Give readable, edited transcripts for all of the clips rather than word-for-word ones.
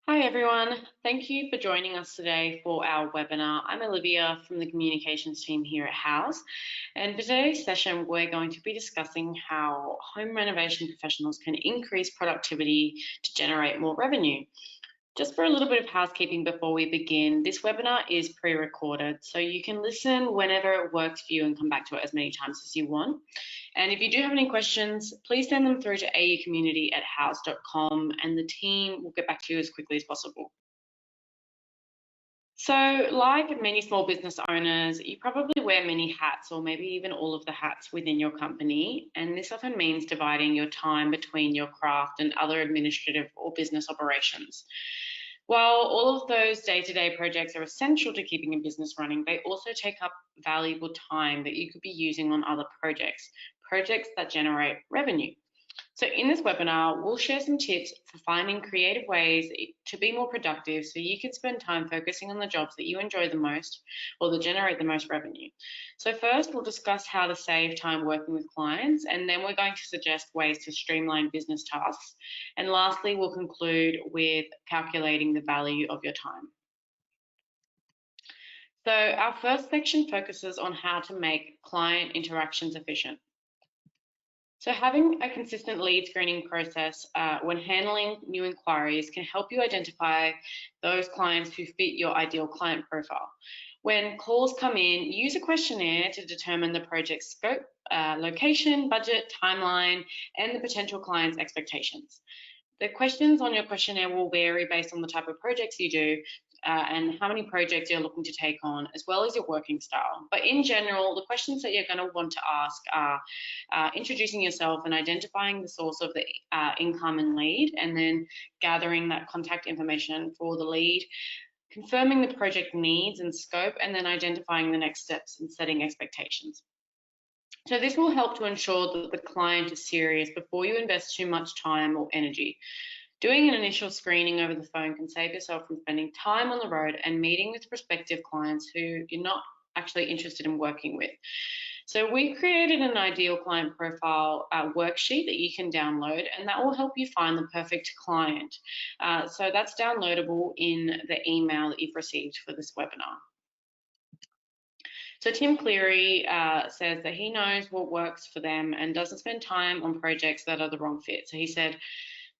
Hi everyone, thank you for joining us today for our webinar. I'm Olivia from the communications team here at Houzz, and for today's session we're going to be discussing how home renovation professionals can increase productivity to generate more revenue. Just for a little bit of housekeeping before we begin, this webinar is pre-recorded, so you can listen whenever it works for you and come back to it as many times as you want. And if you do have any questions, please send them through to aucommunity@houzz.com and the team will get back to you as quickly as possible. So, like many small business owners, you probably wear many hats or maybe even all of the hats within your company. And this often means dividing your time between your craft and other administrative or business operations. While all of those day-to-day projects are essential to keeping a business running, they also take up valuable time that you could be using on other projects that generate revenue. So in this webinar, we'll share some tips for finding creative ways to be more productive so you can spend time focusing on the jobs that you enjoy the most or that generate the most revenue. So first, we'll discuss how to save time working with clients, and then we're going to suggest ways to streamline business tasks. And lastly, we'll conclude with calculating the value of your time. So our first section focuses on how to make client interactions efficient. So having a consistent lead screening process when handling new inquiries can help you identify those clients who fit your ideal client profile. When calls come in, use a questionnaire to determine the project's scope, location, budget, timeline, and the potential client's expectations. The questions on your questionnaire will vary based on the type of projects you do and how many projects you're looking to take on, as well as your working style. But in general, the questions that you're going to want to ask are introducing yourself and identifying the source of the incoming lead, and then gathering that contact information for the lead, confirming the project needs and scope, and then identifying the next steps and setting expectations. So this will help to ensure that the client is serious before you invest too much time or energy. Doing an initial screening over the phone can save yourself from spending time on the road and meeting with prospective clients who you're not actually interested in working with. So we created an ideal client profile worksheet that you can download, and that will help you find the perfect client. So that's downloadable in the email that you've received for this webinar. So Tim Cleary says that he knows what works for them and doesn't spend time on projects that are the wrong fit. So he said,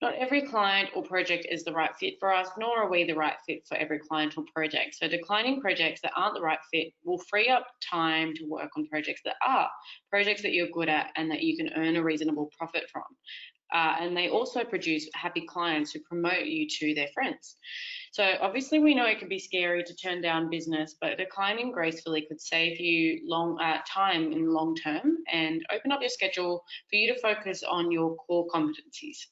not every client or project is the right fit for us, nor are we the right fit for every client or project. So declining projects that aren't the right fit will free up time to work on projects that are, projects that you're good at and that you can earn a reasonable profit from. And they also produce happy clients who promote you to their friends. So obviously we know it can be scary to turn down business, but declining gracefully could save you time in the long term and open up your schedule for you to focus on your core competencies.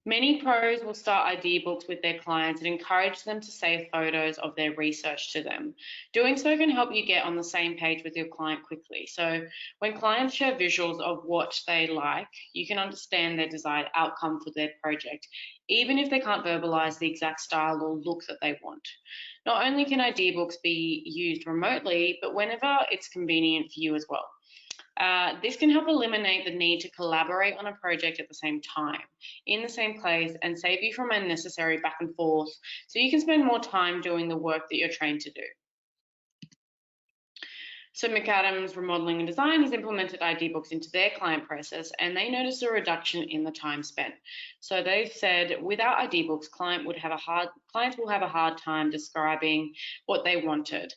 Many pros will start idea books with their clients and encourage them to save photos of their research to them. Doing so can help you get on the same page with your client quickly. So when clients share visuals of what they like, you can understand their desired outcome for their project, even if they can't verbalize the exact style or look that they want. Not only can idea books be used remotely, but whenever it's convenient for you as well. This can help eliminate the need to collaborate on a project at the same time, in the same place, and save you from unnecessary back and forth, so you can spend more time doing the work that you're trained to do. So McAdams Remodeling and Design has implemented ID books into their client process, and they noticed a reduction in the time spent. So they've said without ID books, clients will have a hard time describing what they wanted.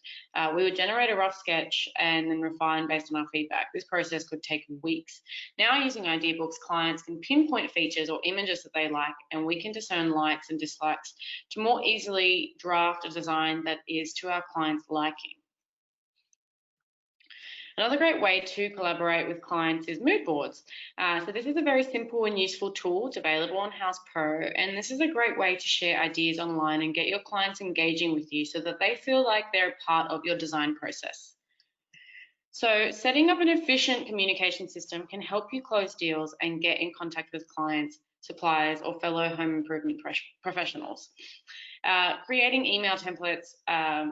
We would generate a rough sketch and then refine based on our feedback. This process could take weeks. Now using ID books, clients can pinpoint features or images that they like, and we can discern likes and dislikes to more easily draft a design that is to our clients' liking. Another great way to collaborate with clients is mood boards. So this is a very simple and useful tool. It's available on Houzz Pro, and this is a great way to share ideas online and get your clients engaging with you so that they feel like they're a part of your design process. So setting up an efficient communication system can help you close deals and get in contact with clients, suppliers, or fellow home improvement professionals. Creating email templates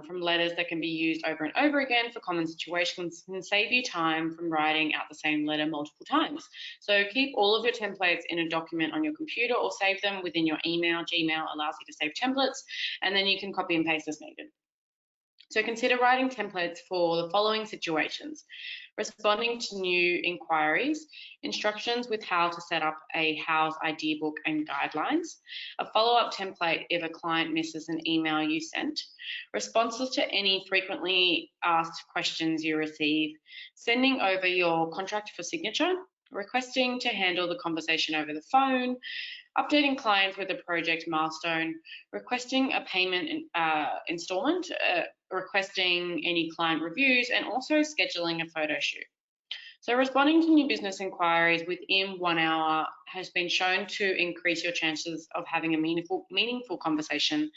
from letters that can be used over and over again for common situations can save you time from writing out the same letter multiple times. So keep all of your templates in a document on your computer or save them within your email. Gmail allows you to save templates, and then you can copy and paste as needed. So consider writing templates for the following situations: responding to new inquiries, instructions with how to set up a Houzz idea book and guidelines, a follow-up template if a client misses an email you sent, responses to any frequently asked questions you receive, sending over your contract for signature, requesting to handle the conversation over the phone, updating clients with a project milestone, requesting a payment installment, requesting any client reviews, and also scheduling a photo shoot. So responding to new business inquiries within 1 hour has been shown to increase your chances of having a meaningful conversation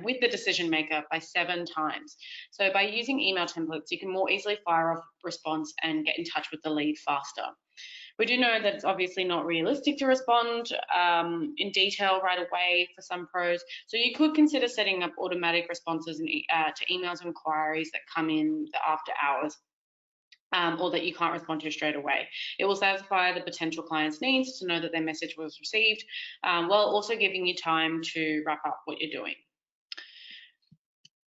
with the decision maker by 7 times. So by using email templates, you can more easily fire off response and get in touch with the lead faster. We do know that it's obviously not realistic to respond in detail right away for some pros, so you could consider setting up automatic responses to emails and inquiries that come in after hours or that you can't respond to straight away. It will satisfy the potential client's needs to know that their message was received, while also giving you time to wrap up what you're doing.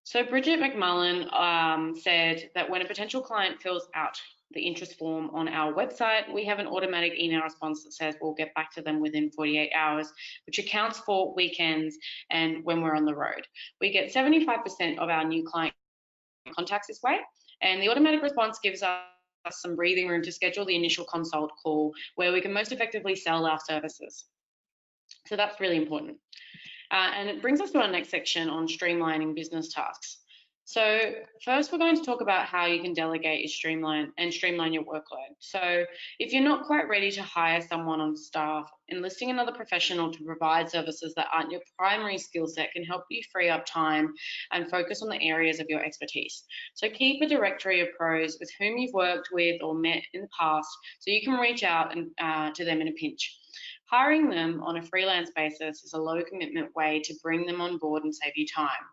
So Bridget McMullen said that when a potential client fills out the interest form on our website, we have an automatic email response that says we'll get back to them within 48 hours, which accounts for weekends and when we're on the road. We get 75% of our new client contacts this way, and the automatic response gives us some breathing room to schedule the initial consult call where we can most effectively sell our services. So that's really important. And it brings us to our next section on streamlining business tasks. So first, we're going to talk about how you can delegate your streamline your workload. So if you're not quite ready to hire someone on staff, enlisting another professional to provide services that aren't your primary skill set can help you free up time and focus on the areas of your expertise. So keep a directory of pros with whom you've worked with or met in the past so you can reach out to them in a pinch. Hiring them on a freelance basis is a low commitment way to bring them on board and save you time.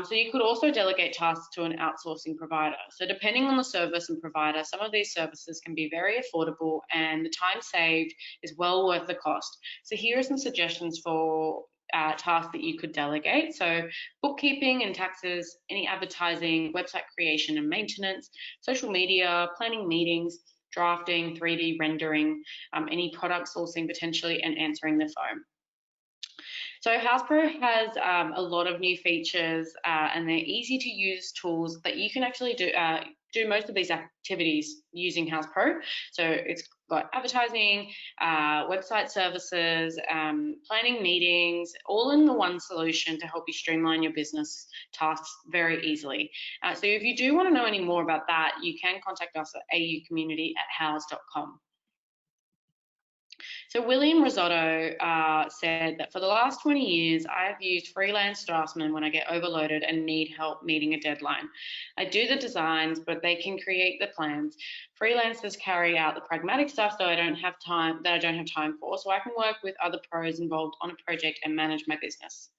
So you could also delegate tasks to an outsourcing provider. So depending on the service and provider, some of these services can be very affordable and the time saved is well worth the cost. So here are some suggestions for tasks that you could delegate. So bookkeeping and taxes, any advertising, website creation and maintenance, social media, planning meetings, drafting, 3D rendering, any product sourcing potentially, and answering the phone. So Houzz Pro has a lot of new features and they're easy to use tools that you can actually do most of these activities using Houzz Pro. So it's got advertising, website services, planning meetings, all in the one solution to help you streamline your business tasks very easily. So if you do want to know any more about that, you can contact us at aucommunity@houzz.com. So William Risotto said that for the last 20 years, I have used freelance draftsmen when I get overloaded and need help meeting a deadline. I do the designs, but they can create the plans. Freelancers carry out the pragmatic stuff that I don't have time for, so I can work with other pros involved on a project and manage my business.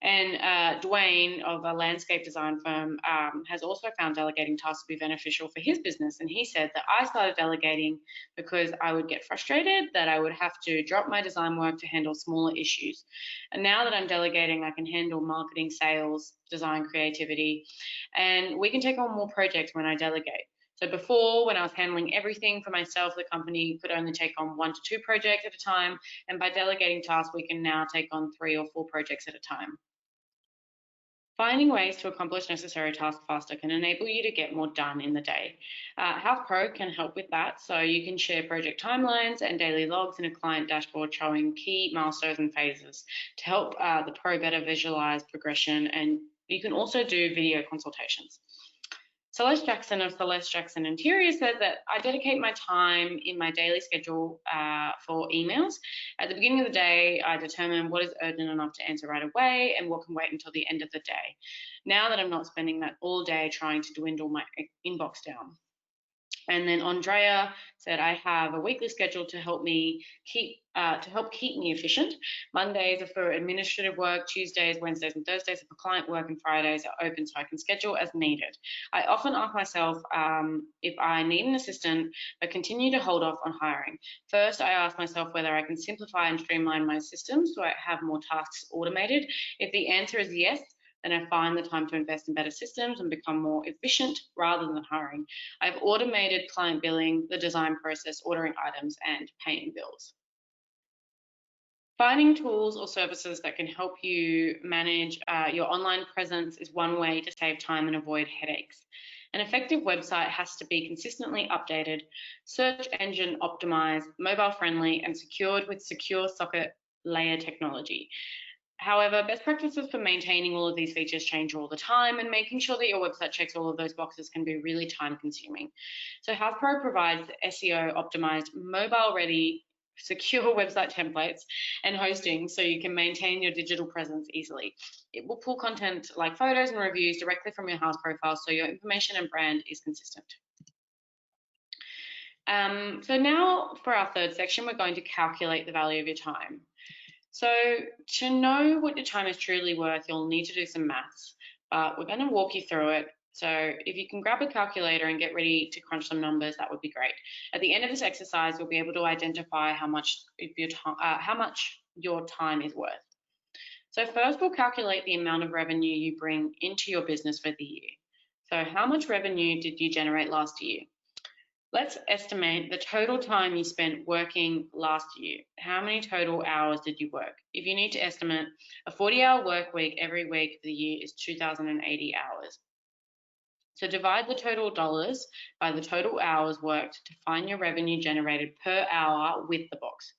And Dwayne of a landscape design firm has also found delegating tasks to be beneficial for his business. And he said that I started delegating because I would get frustrated that I would have to drop my design work to handle smaller issues. And now that I'm delegating, I can handle marketing, sales, design, creativity, and we can take on more projects when I delegate. So before, when I was handling everything for myself, the company could only take on 1 to 2 projects at a time. And by delegating tasks, we can now take on 3 or 4 projects at a time. Finding ways to accomplish necessary tasks faster can enable you to get more done in the day. Houzz Pro can help with that, so you can share project timelines and daily logs in a client dashboard showing key milestones and phases to help the pro better visualize progression, and you can also do video consultations. Celeste Jackson of Celeste Jackson Interior said that I dedicate my time in my daily schedule for emails. At the beginning of the day, I determine what is urgent enough to answer right away and what can wait until the end of the day. Now that I'm not spending that all day trying to dwindle my inbox down. And then Andrea said, I have a weekly schedule to help keep me efficient. Mondays are for administrative work, Tuesdays, Wednesdays, and Thursdays are for client work, and Fridays are open so I can schedule as needed. I often ask myself if I need an assistant, but continue to hold off on hiring. First, I ask myself whether I can simplify and streamline my systems so I have more tasks automated. If the answer is yes, then I find the time to invest in better systems and become more efficient rather than hiring. I've automated client billing, the design process, ordering items, and paying bills. Finding tools or services that can help you manage your online presence is one way to save time and avoid headaches. An effective website has to be consistently updated, search engine optimized, mobile friendly, and secured with secure socket layer technology. However, best practices for maintaining all of these features change all the time, and making sure that your website checks all of those boxes can be really time consuming. So Houzz Pro provides SEO optimized, mobile ready, secure website templates and hosting so you can maintain your digital presence easily. It will pull content like photos and reviews directly from your Houzz profile so your information and brand is consistent. So now for our third section, we're going to calculate the value of your time. So to know what your time is truly worth, you'll need to do some maths, but we're going to walk you through it. So if you can grab a calculator and get ready to crunch some numbers, that would be great. At the end of this exercise, you'll be able to identify how much your time is worth. So first, we'll calculate the amount of revenue you bring into your business for the year. So how much revenue did you generate last year? Let's estimate the total time you spent working last year. How many total hours did you work? If you need to estimate, a 40-hour work week every week of the year is 2,080 hours. So divide the total dollars by the total hours worked to find your revenue generated per hour with the box.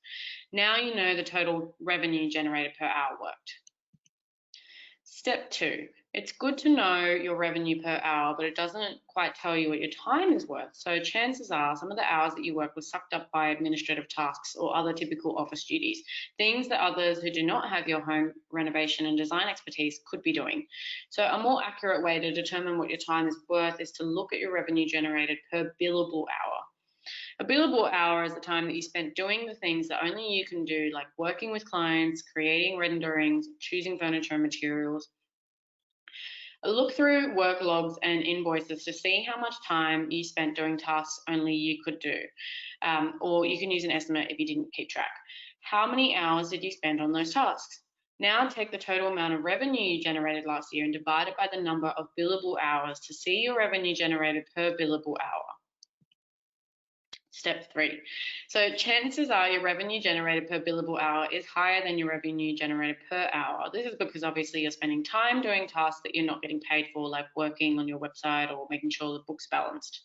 Now you know the total revenue generated per hour worked. Step 2. It's good to know your revenue per hour, but it doesn't quite tell you what your time is worth. So chances are some of the hours that you work were sucked up by administrative tasks or other typical office duties, things that others who do not have your home renovation and design expertise could be doing. So a more accurate way to determine what your time is worth is to look at your revenue generated per billable hour. A billable hour is the time that you spent doing the things that only you can do, like working with clients, creating renderings, choosing furniture and materials. Look through work logs and invoices to see how much time you spent doing tasks only you could do, or you can use an estimate if you didn't keep track. How many hours did you spend on those tasks? Now take the total amount of revenue you generated last year and divide it by the number of billable hours to see your revenue generated per billable hour. Step 3. So chances are your revenue generated per billable hour is higher than your revenue generated per hour. This is because obviously you're spending time doing tasks that you're not getting paid for, like working on your website or making sure the book's balanced.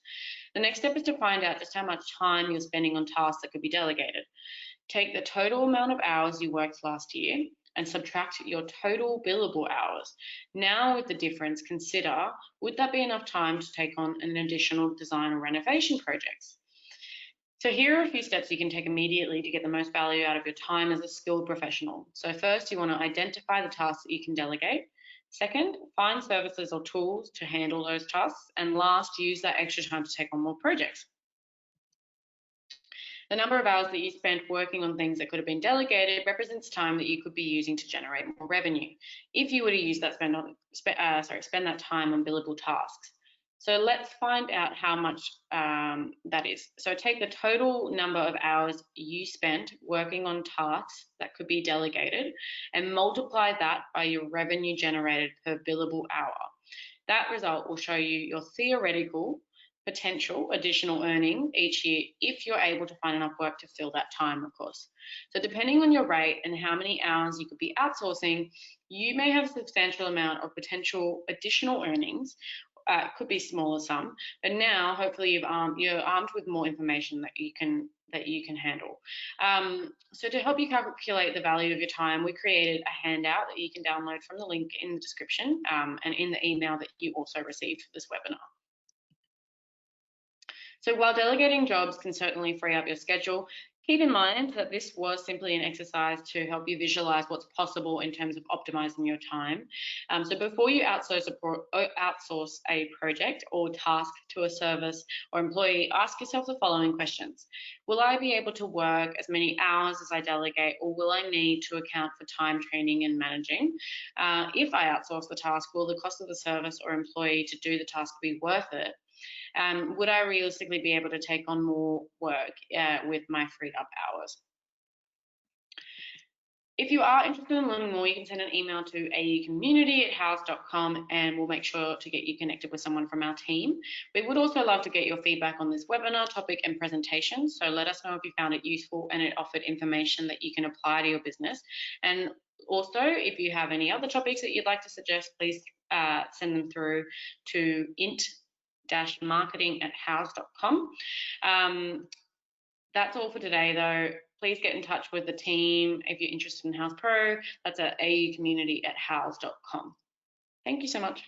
The next step is to find out just how much time you're spending on tasks that could be delegated. Take the total amount of hours you worked last year and subtract your total billable hours. Now with the difference, consider, would that be enough time to take on an additional design or renovation projects? So here are a few steps you can take immediately to get the most value out of your time as a skilled professional. So first, you want to identify the tasks that you can delegate. Second, find services or tools to handle those tasks. And last, use that extra time to take on more projects. The number of hours that you spent working on things that could have been delegated represents time that you could be using to generate more revenue. If you were to use that spend that time on billable tasks. So let's find out how much that is. So take the total number of hours you spent working on tasks that could be delegated and multiply that by your revenue generated per billable hour. That result will show you your theoretical potential additional earning each year if you're able to find enough work to fill that time, of course. So depending on your rate and how many hours you could be outsourcing, you may have a substantial amount of potential additional earnings. It could be smaller sum, but now hopefully you're armed with more information that you can handle. So to help you calculate the value of your time, we created a handout that you can download from the link in the description and in the email that you also received for this webinar. So while delegating jobs can certainly free up your schedule, keep in mind that this was simply an exercise to help you visualize what's possible in terms of optimizing your time. So before you outsource a project or task to a service or employee, ask yourself the following questions. Will I be able to work as many hours as I delegate, or will I need to account for time, training, and managing? If I outsource the task, will the cost of the service or employee to do the task be worth it? Would I realistically be able to take on more work with my freed up hours? If you are interested in learning more, you can send an email to aucommunity@houzz.com and we'll make sure to get you connected with someone from our team. We would also love to get your feedback on this webinar topic and presentation, so let us know if you found it useful and it offered information that you can apply to your business. And also, if you have any other topics that you'd like to suggest, please send them through to int-marketing@houzz.com. That's all for today, though. Please get in touch with the team if you're interested in Houzz Pro. That's at aucommunity@houzz.com. Thank you so much.